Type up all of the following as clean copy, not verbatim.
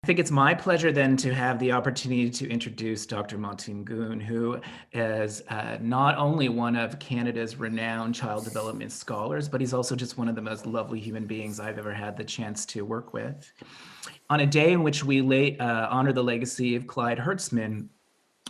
think it's my pleasure then to have the opportunity to introduce Dr. Martine Guhn, who is not only one of Canada's renowned child development scholars, but he's also just one of the most lovely human beings I've ever had the chance to work with. On a day in which we honor the legacy of Clyde Hertzman,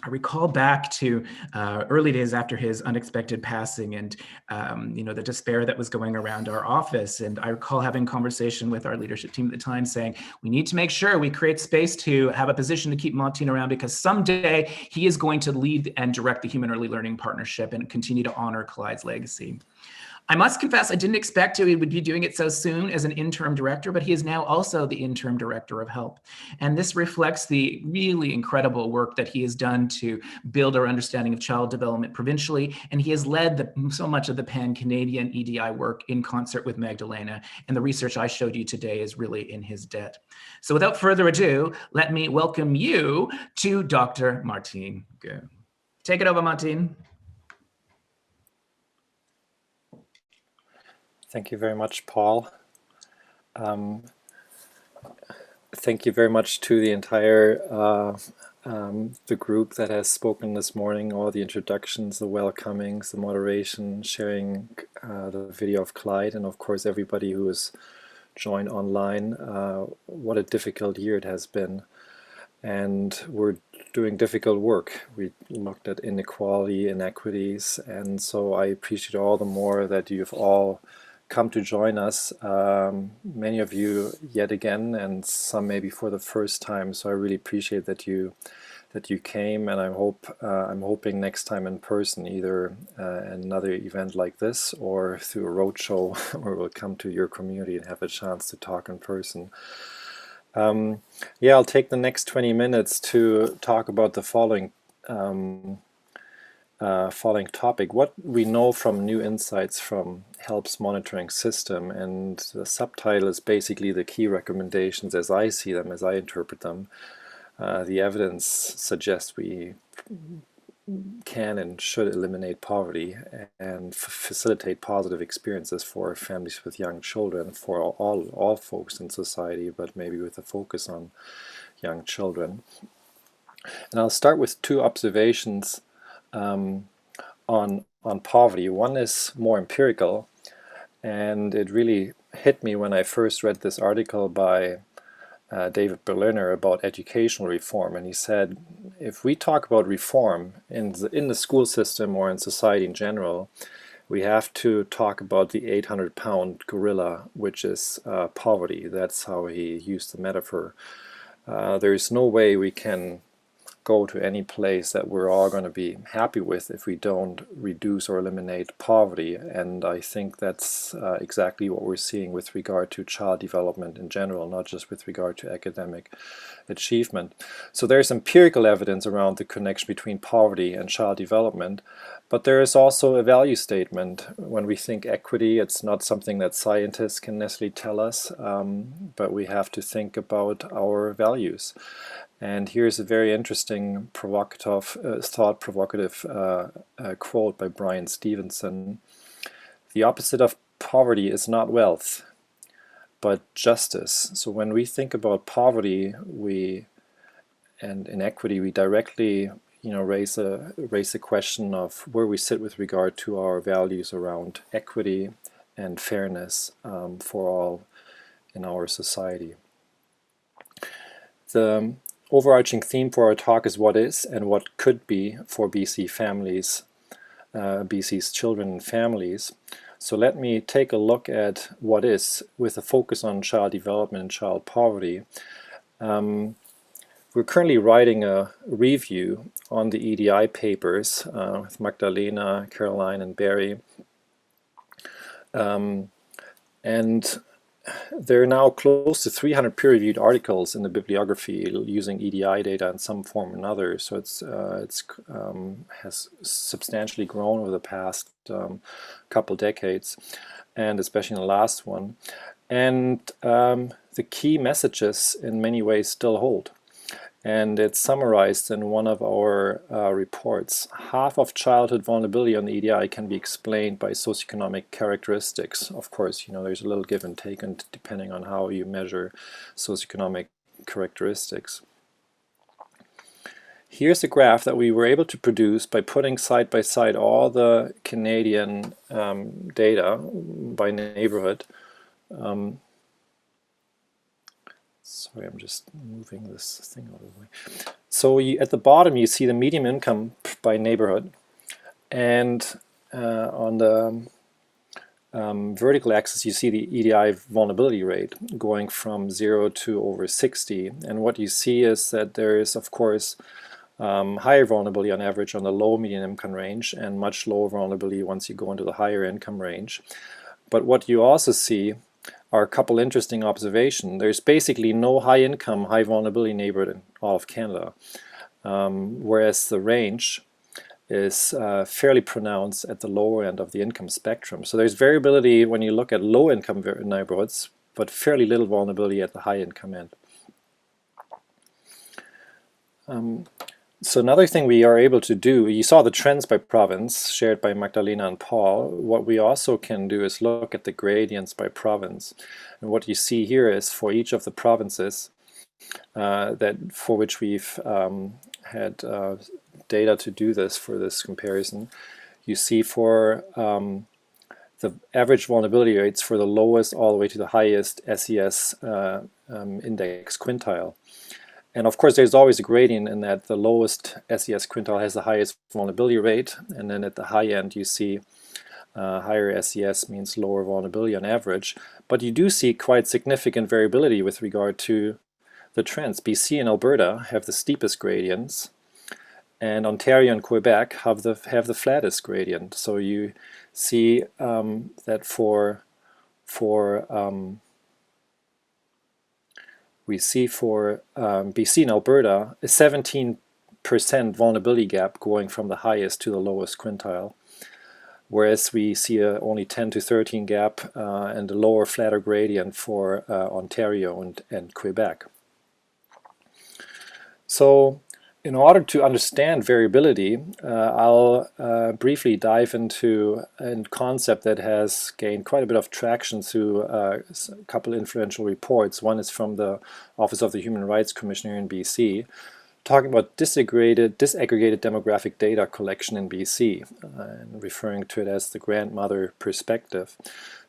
I recall back to early days after his unexpected passing and the despair that was going around our office. And I recall having a conversation with our leadership team at the time saying, we need to make sure we create space to have a position to keep Martine around, because someday he is going to lead and direct the Human Early Learning Partnership and continue to honor Clyde's legacy. I must confess, I didn't expect he would be doing it so soon as an interim director, but he is now also the interim director of HELP. And this reflects the really incredible work that he has done to build our understanding of child development provincially. And he has led so much of the pan-Canadian EDI work in concert with Magdalena. And the research I showed you today is really in his debt. So without further ado, let me welcome you to Dr. Martine Guhn. Take it over, Martine. Thank you very much, Paul. Thank you very much to the entire the group that has spoken this morning, all the introductions, the welcomings, the moderation, sharing the video of Clyde, and of course everybody who has joined online. What a difficult year it has been. And we're doing difficult work. We looked at inequality, inequities, and so I appreciate all the more that you've all come to join us, many of you yet again, and some maybe for the first time. So I really appreciate that you came, and I'm hoping next time in person, either another event like this or through a roadshow where we'll come to your community and have a chance to talk in person. Yeah, I'll take the next 20 minutes to talk about the following topic: what we know from new insights from HELP's monitoring system. And the subtitle is basically the key recommendations as I see them, as I interpret them. The evidence suggests we can and should eliminate poverty and facilitate positive experiences for families with young children, for all folks in society, but maybe with a focus on young children. And I'll start with two observations on poverty. One is more empirical, and it really hit me when I first read this article by David Berliner about educational reform. And he said, if we talk about reform in the school system or in society in general, we have to talk about the 800-pound gorilla, which is poverty. That's how he used the metaphor. There is no way we can go to any place that we're all going to be happy with if we don't reduce or eliminate poverty. And I think that's exactly what we're seeing with regard to child development in general, not just with regard to academic achievement. So there's empirical evidence around the connection between poverty and child development, but there is also a value statement. When we think equity, it's not something that scientists can necessarily tell us, but we have to think about our values. And here's a very interesting, thought-provocative quote by Brian Stevenson. The opposite of poverty is not wealth, but justice. So when we think about poverty and inequity, we directly raise the question of where we sit with regard to our values around equity and fairness for all in our society. The overarching theme for our talk is what is and what could be for BC families, BC's children and families. So let me take a look at what is, with a focus on child development and child poverty. We're currently writing a review on the EDI papers with Magdalena, Caroline, and Barry. And there are now close to 300 peer-reviewed articles in the bibliography using EDI data in some form or another. So it's has substantially grown over the past couple decades, and especially in the last one. And the key messages in many ways still hold. And it's summarized in one of our reports. Half of childhood vulnerability on the EDI can be explained by socioeconomic characteristics. Of course, there's a little give and take, and depending on how you measure socioeconomic characteristics. Here's a graph that we were able to produce by putting side by side all the Canadian data by neighborhood. Sorry, I'm just moving this thing out of the way. So at the bottom you see the median income by neighborhood, and on the vertical axis you see the EDI vulnerability rate going from 0 to over 60. And what you see is that there is, of course, higher vulnerability on average on the low median income range, and much lower vulnerability once you go into the higher income range. But what you also see are a couple interesting observations. There's basically no high income, high vulnerability neighborhood in all of Canada, whereas the range is fairly pronounced at the lower end of the income spectrum. So there's variability when you look at low income neighborhoods, but fairly little vulnerability at the high income end. So another thing we are able to do, you saw the trends by province shared by Magdalena and Paul. What we also can do is look at the gradients by province. And what you see here is for each of the provinces for which we've had data to do this for this comparison, you see for the average vulnerability rates for the lowest all the way to the highest SES index quintile. And of course there's always a gradient in that the lowest SES quintile has the highest vulnerability rate, and then at the high end you see higher SES means lower vulnerability on average. But you do see quite significant variability with regard to the trends. BC and Alberta have the steepest gradients, and Ontario and Quebec have the flattest gradient. So you see that we see for BC and Alberta a 17% vulnerability gap going from the highest to the lowest quintile, whereas we see a only 10 to 13 gap and a lower, flatter gradient for Ontario and Quebec. So in order to understand variability, I'll briefly dive into a concept that has gained quite a bit of traction through a couple influential reports. One is from the Office of the Human Rights Commissioner in BC, talking about disaggregated demographic data collection in BC, and referring to it as the grandmother perspective.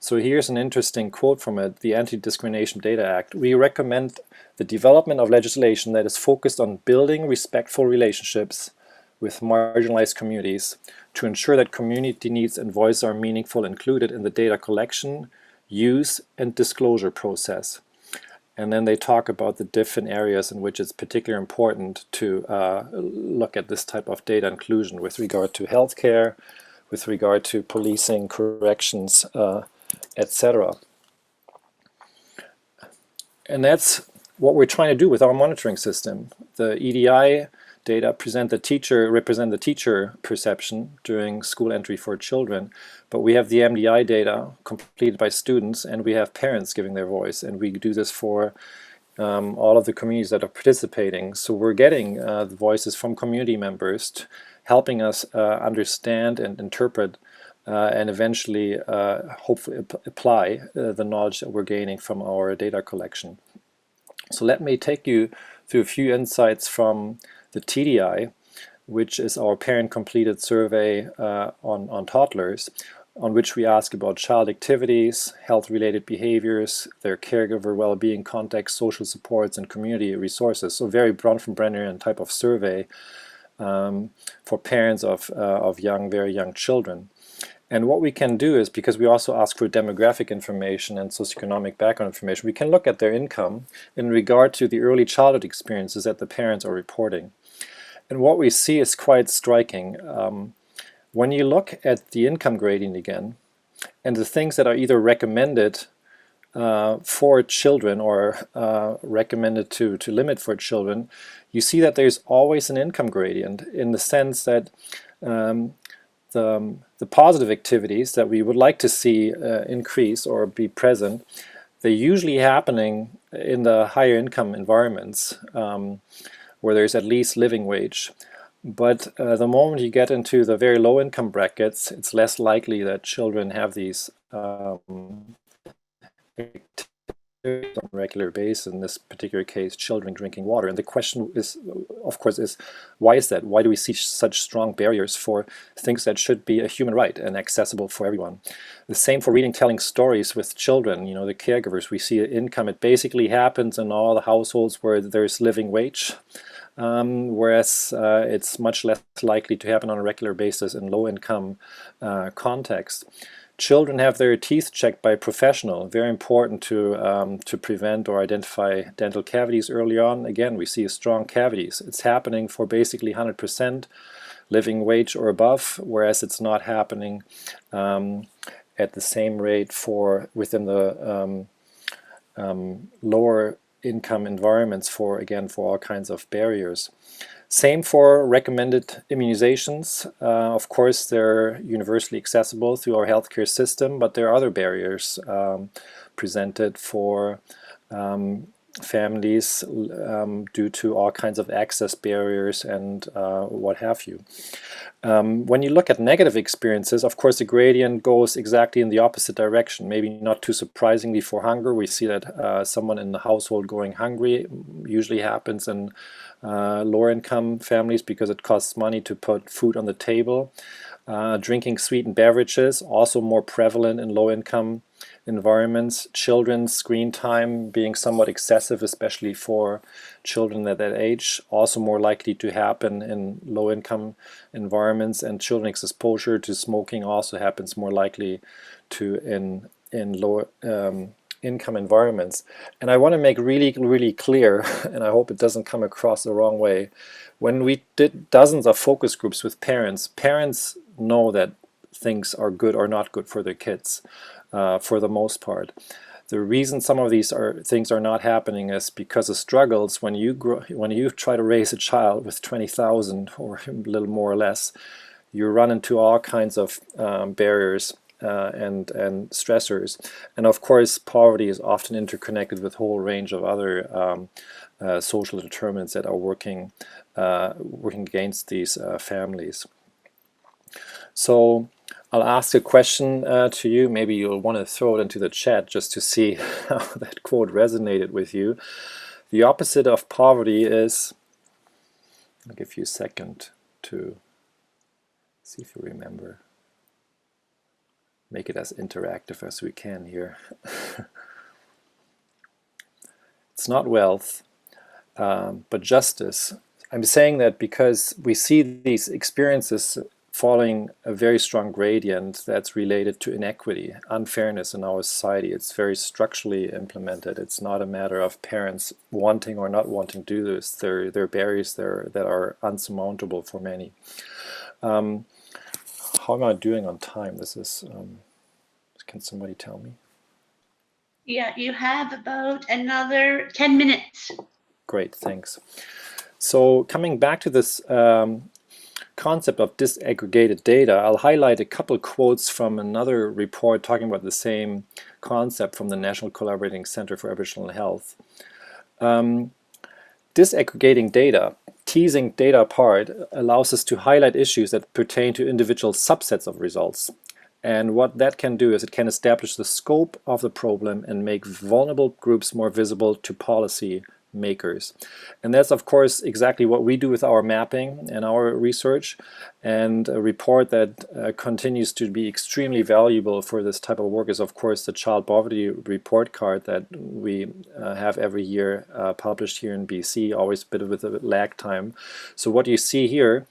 So here's an interesting quote from it: "The Anti-Discrimination Data Act. We recommend the development of legislation that is focused on building respectful relationships with marginalized communities to ensure that community needs and voices are meaningfully included in the data collection, use, and disclosure process." And then they talk about the different areas in which it's particularly important to look at this type of data inclusion with regard to healthcare, with regard to policing, corrections, etc. And that's what we're trying to do with our monitoring system. The EDI data represent the teacher perception during school entry for children, but we have the MDI data completed by students, and we have parents giving their voice, and we do this for all of the communities that are participating. So we're getting the voices from community members helping us understand and interpret and eventually hopefully apply the knowledge that we're gaining from our data collection. So let me take you through a few insights from the TDI, which is our parent-completed survey on toddlers, on which we ask about child activities, health-related behaviors, their caregiver well-being context, social supports, and community resources. So very Bronfenbrenner type of survey for parents of very young children. And what we can do is, because we also ask for demographic information and socioeconomic background information, we can look at their income in regard to the early childhood experiences that the parents are reporting. And what we see is quite striking. When you look at the income gradient again, and the things that are either recommended for children or recommended to limit for children, you see that there's always an income gradient, in the sense that the positive activities that we would like to see increase or be present, they're usually happening in the higher income environments where there's at least living wage. But the moment you get into the very low income brackets, it's less likely that children have these activities on a regular basis, in this particular case, children drinking water. And the question is, of course, is why is that? Why do we see such strong barriers for things that should be a human right and accessible for everyone? The same for reading, telling stories with children, you know, the caregivers. We see income. It basically happens in all the households where there's living wage. Whereas it's much less likely to happen on a regular basis in low-income context. Children have their teeth checked by a professional, very important to prevent or identify dental cavities early on. Again, we see strong cavities. It's happening for basically 100% living wage or above, whereas it's not happening at the same rate for within the lower income environments for all kinds of barriers. Same for recommended immunizations. Of course, they're universally accessible through our healthcare system, but there are other barriers presented for families due to all kinds of access barriers and what have you. When you look at negative experiences, of course, the gradient goes exactly in the opposite direction. Maybe not too surprisingly for hunger. We see that someone in the household going hungry usually happens in lower income families because it costs money to put food on the table. Drinking sweetened beverages, also more prevalent in low income environments. Children's screen time being somewhat excessive, especially for children at that age, also more likely to happen in low income environments. And children's exposure to smoking also happens more likely to in lower income environments. And I want to make really clear, and I hope it doesn't come across the wrong way, when we did dozens of focus groups with parents, parents know that things are good or not good for their kids for the most part. The reason some of these things are not happening is because of struggles. When you try to raise a child with 20,000 or a little more or less, you run into all kinds of barriers and stressors. And of course, poverty is often interconnected with a whole range of other social determinants that are working against these families. So I'll ask a question to you. Maybe you'll want to throw it into the chat just to see how that quote resonated with you. The opposite of poverty is, I'll give you a second to see if you remember. Make it as interactive as we can here. It's not wealth, but justice. I'm saying that because we see these experiences following a very strong gradient that's related to inequity, unfairness in our society. It's very structurally implemented. It's not a matter of parents wanting or not wanting to do this. There are barriers there that are unsurmountable for many. How am I doing on time? This is, can somebody tell me? Yeah, you have about another 10 minutes. Great, thanks. So coming back to this concept of disaggregated data, I'll highlight a couple quotes from another report talking about the same concept from the National Collaborating Center for Aboriginal Health. Disaggregating data, teasing data apart, allows us to highlight issues that pertain to individual subsets of results. And what that can do is it can establish the scope of the problem and make vulnerable groups more visible to policy makers. And that's of course exactly what we do with our mapping and our research, and a report that continues to be extremely valuable for this type of work is of course the Child Poverty Report Card that we have every year published here in BC, always a bit with a lag time. So what you see here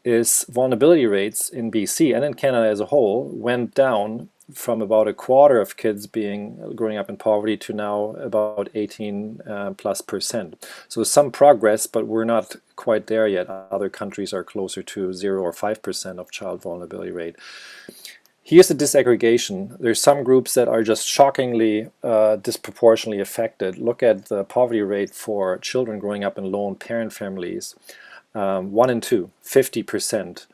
is vulnerability rates in BC and in Canada as a whole went down from about a quarter of kids growing up in poverty to now about 18+%. So some progress, but we're not quite there yet. Other countries are closer to 0 or 5% of child vulnerability rate. Here's the disaggregation. There's some groups that are just shockingly disproportionately affected. Look at the poverty rate for children growing up in lone parent families. 1 in 2, 50%.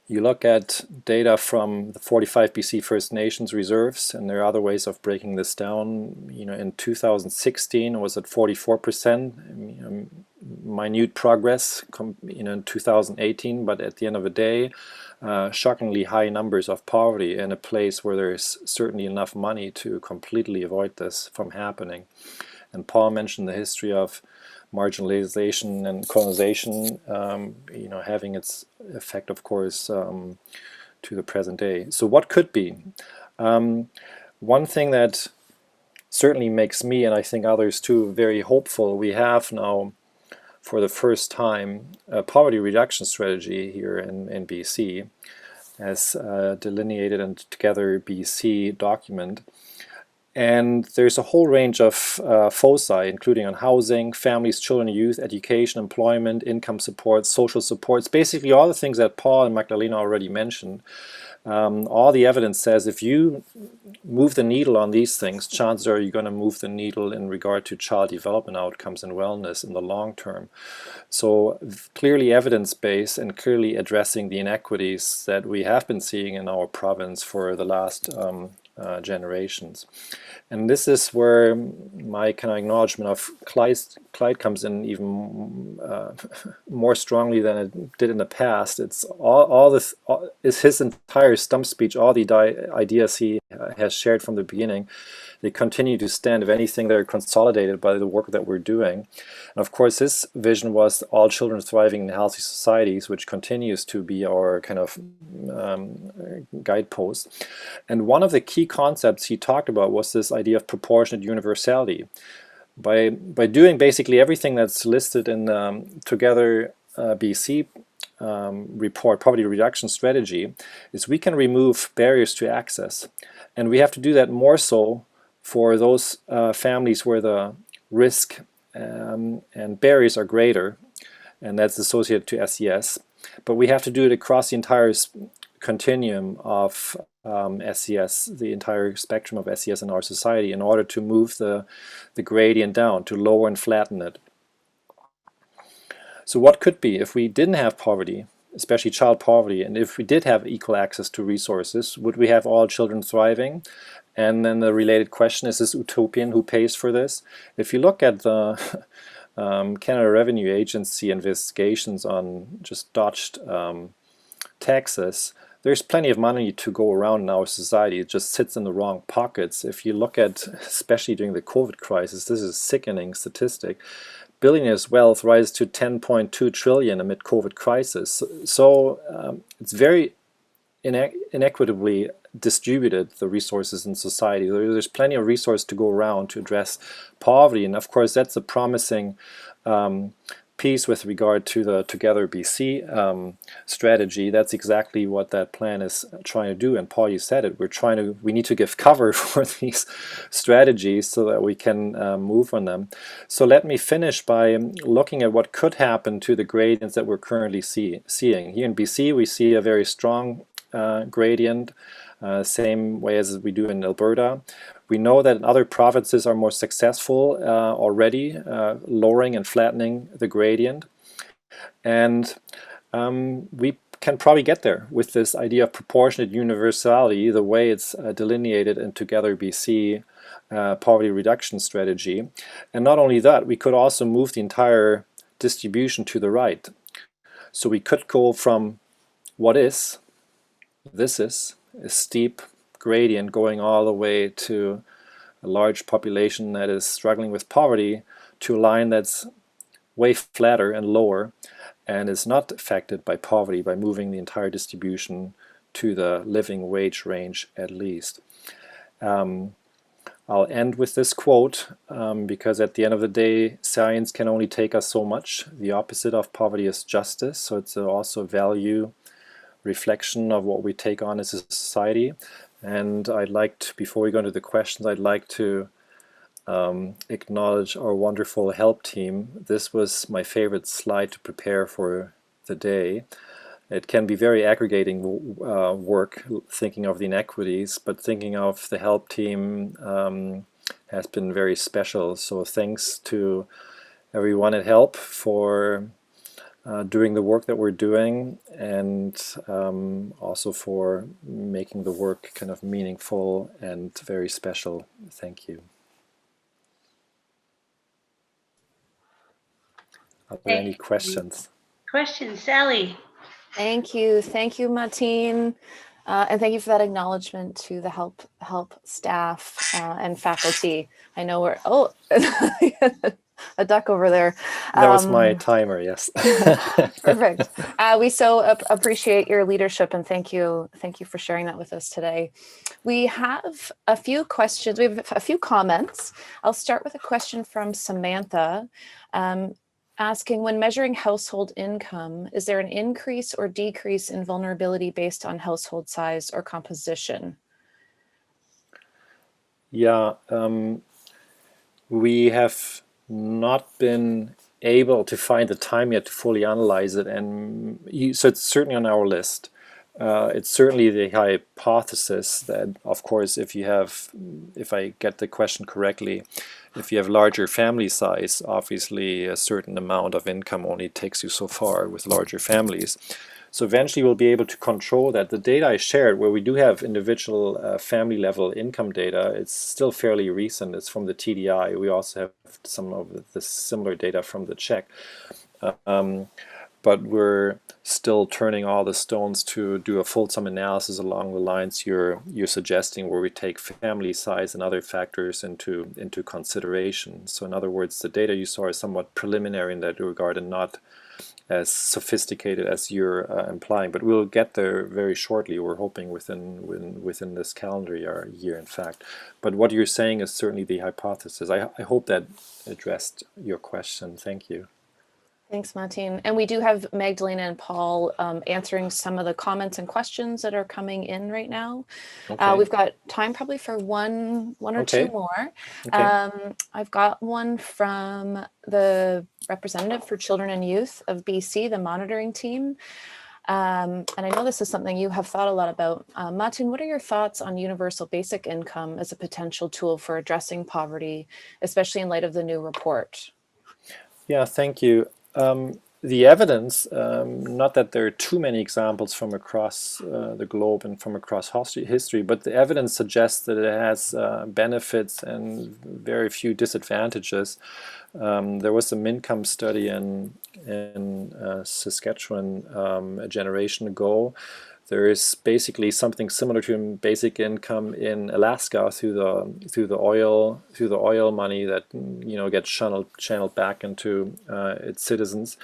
You look at data from the 45 BC First Nations reserves, and there are other ways of breaking this down. You know, in 2016 it was at 44%. minute progress, in 2018, but at the end of the day, shockingly high numbers of poverty in a place where there's certainly enough money to completely avoid this from happening. And Paul mentioned the history of marginalization and colonization, having its effect, of course, to the present day. So what could be? One thing that certainly makes me, and I think others too, very hopeful, we have now, for the first time, a poverty reduction strategy here in BC, as delineated in Together BC document. And there's a whole range of foci, including on housing, families, children, youth, education, employment, income support, social supports, basically all the things that Paul and Magdalena already mentioned. All the evidence says if you move the needle on these things, chances are you're going to move the needle in regard to child development outcomes and wellness in the long term. So clearly evidence-based and clearly addressing the inequities that we have been seeing in our province for the last generations. And this is where my kind of acknowledgement of Clyde comes in even more strongly than it did in the past. It's is his entire stump speech, all the ideas he has shared from the beginning. They continue to stand. If anything, they're consolidated by the work that we're doing. And of course, his vision was all children thriving in healthy societies, which continues to be our kind of guidepost. And one of the key concepts he talked about was this idea of proportionate universality. By doing basically everything that's listed in Together BC report, Poverty Reduction Strategy, is we can remove barriers to access. And we have to do that more so for those families where the risk and barriers are greater, and that's associated to SES. But we have to do it across the entire continuum of SES, the entire spectrum of SES in our society, in order to move the gradient down, to lower and flatten it. So what could be if we didn't have poverty, especially child poverty, and if we did have equal access to resources, would we have all children thriving? And then the related question, is this utopian? Who pays for this? If you look at the Canada Revenue Agency investigations on just dodged taxes, there's plenty of money to go around in our society. It just sits in the wrong pockets. If you look at, especially during the COVID crisis, this is a sickening statistic. Billionaires' wealth rises to 10.2 trillion amid COVID crisis. So it's very inequitably distributed, the resources in society. There's plenty of resource to go around to address poverty, and of course that's a promising piece with regard to the Together BC strategy. That's exactly what that plan is trying to do, and Paul, you said it, we need to give cover for these strategies so that we can move on them. So let me finish by looking at what could happen to the gradients that we're currently seeing. Here in BC we see a very strong gradient, same way as we do in Alberta. We know that other provinces are more successful already, lowering and flattening the gradient. And we can probably get there with this idea of proportionate universality, the way it's delineated in Together BC poverty reduction strategy. And not only that, we could also move the entire distribution to the right. So we could go from what is, this is a steep gradient going all the way to a large population that is struggling with poverty, to a line that's way flatter and lower and is not affected by poverty, by moving the entire distribution to the living wage range at least. I'll end with this quote because at the end of the day, science can only take us so much. The opposite of poverty is justice, so it's also a value reflection of what we take on as a society. And I'd like to, before we go into the questions, I'd like to acknowledge our wonderful help team. This was my favorite slide to prepare for the day. It can be very aggregating work, thinking of the inequities, but thinking of the help team has been very special. So thanks to everyone at help for doing the work that we're doing, and also for making the work kind of meaningful and very special. Thank you. Are there any questions? Questions, Sally? Thank you, Martine, and thank you for that acknowledgement to the help staff and faculty. I know we're a duck over there. That was my timer. Yes. Perfect. We so appreciate your leadership, and thank you for sharing that with us today. We have a few questions. We have a few comments. I'll start with a question from Samantha. Asking, when measuring household income, is there an increase or decrease in vulnerability based on household size or composition? Yeah, we have not been able to find the time yet to fully analyze it, and so it's certainly on our list. It's certainly the hypothesis that, of course, if I get the question correctly, if you have larger family size, obviously a certain amount of income only takes you so far with larger families. So eventually we'll be able to control that. The data I shared, where we do have individual family level income data, it's still fairly recent. It's from the TDI. We also have some of the similar data from the Czech. But we're still turning all the stones to do a fulsome analysis along the lines you're suggesting, where we take family size and other factors into consideration. So in other words, the data you saw is somewhat preliminary in that regard and not as sophisticated as you're implying. But we'll get there very shortly. We're hoping within this calendar year, in fact. But what you're saying is certainly the hypothesis. I hope that addressed your question. Thank you. Thanks, Martine. And we do have Magdalena and Paul answering some of the comments and questions that are coming in right now. Okay. We've got time probably for one or two more. Okay. I've got one from the representative for Children and Youth of BC, the monitoring team. And I know this is something you have thought a lot about. Martine, what are your thoughts on universal basic income as a potential tool for addressing poverty, especially in light of the new report? Yeah, thank you. The evidence, not that there are too many examples from across the globe and from across history, but the evidence suggests that it has benefits and very few disadvantages. There was some income study in Saskatchewan a generation ago. There is basically something similar to basic income in Alaska through the oil money that gets channeled back into its citizens,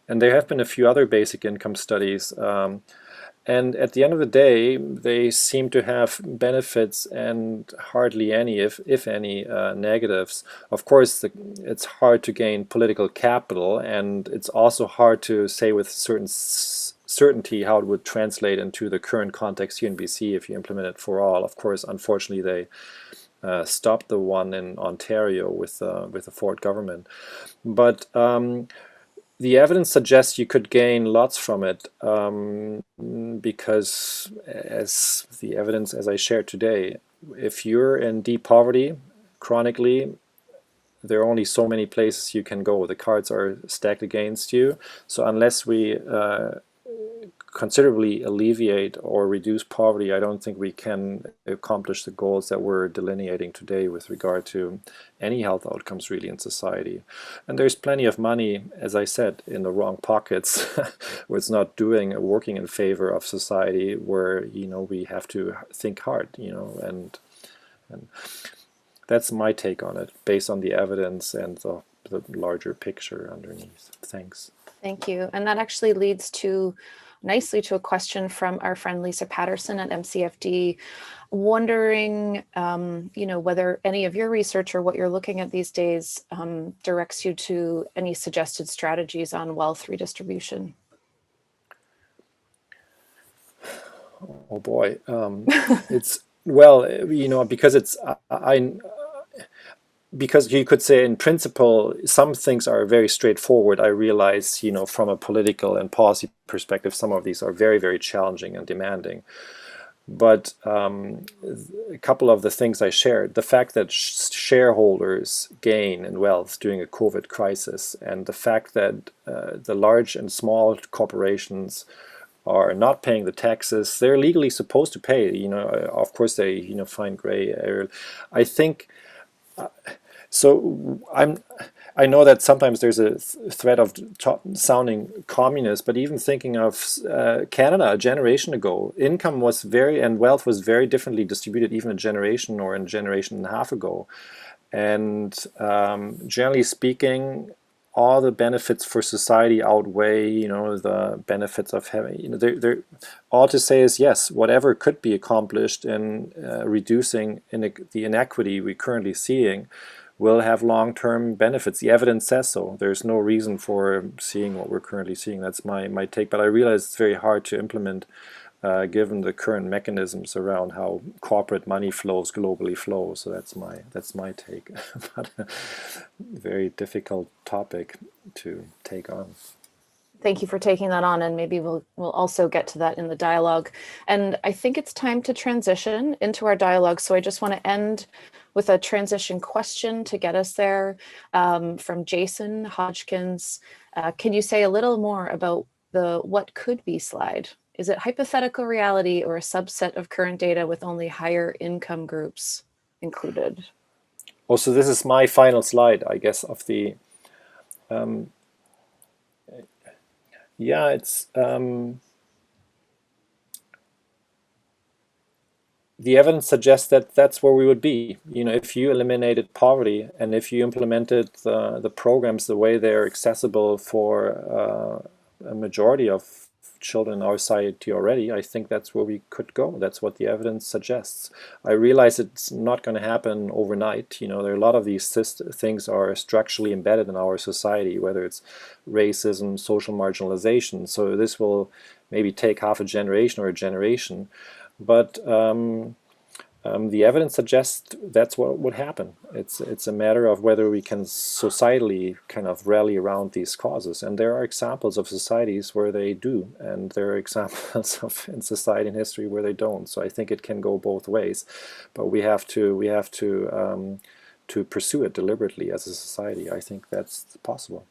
and there have been a few other basic income studies, and at the end of the day, they seem to have benefits and hardly any, if any, negatives. Of course, it's hard to gain political capital, and it's also hard to say with certainty how it would translate into the current context here in BC if you implement it for all. Of course, unfortunately, they stopped the one in Ontario with the Ford government. But the evidence suggests you could gain lots from it because, as the evidence as I shared today, if you're in deep poverty chronically, there are only so many places you can go. The cards are stacked against you. So unless we considerably alleviate or reduce poverty, I don't think we can accomplish the goals that we're delineating today with regard to any health outcomes really in society. And there's plenty of money, as I said, in the wrong pockets where it's not working in favor of society, where we have to think hard, and that's my take on it based on the evidence and the larger picture underneath. Thanks. Thank you. And that actually leads nicely to a question from our friend Lisa Patterson at MCFD, wondering, whether any of your research or what you're looking at these days directs you to any suggested strategies on wealth redistribution. Oh boy, it's well, because it's because you could say in principle some things are very straightforward. I realize, from a political and policy perspective, some of these are very, very challenging and demanding. But a couple of the things I shared, the fact that shareholders gain in wealth during a COVID crisis, and the fact that the large and small corporations are not paying the taxes they're legally supposed to pay. Of course they find gray area. I think so. I know that sometimes there's a threat of sounding communist, but even thinking of Canada a generation ago, income was and wealth was very differently distributed even a generation or a generation and a half ago. And generally speaking, all the benefits for society outweigh, the benefits of having, they're all to say is yes, whatever could be accomplished in reducing the inequity we're currently seeing will have long-term benefits. The evidence says so. There's no reason for seeing what we're currently seeing. That's my take. But I realize it's very hard to implement given the current mechanisms around how corporate money flows globally flow. So that's my take. But a very difficult topic to take on. Thank you for taking that on, and maybe we'll also get to that in the dialogue. And I think it's time to transition into our dialogue. So I just want to end with a transition question to get us there from Jason Hodgkins. Can you say a little more about the what could be slide? Is it hypothetical reality or a subset of current data with only higher income groups included? Oh, so this is my final slide, I guess, of the... yeah, it's... the evidence suggests that that's where we would be. If you eliminated poverty and if you implemented the programs the way they're accessible for a majority of children in our society already, I think that's where we could go. That's what the evidence suggests. I realize it's not going to happen overnight. There are a lot of these things are structurally embedded in our society, whether it's racism, social marginalization. So this will maybe take half a generation or a generation. But the evidence suggests that's what would happen. It's a matter of whether we can societally kind of rally around these causes. And there are examples of societies where they do, and there are examples in society and history where they don't. So I think it can go both ways, but we have to pursue it deliberately as a society. I think that's possible.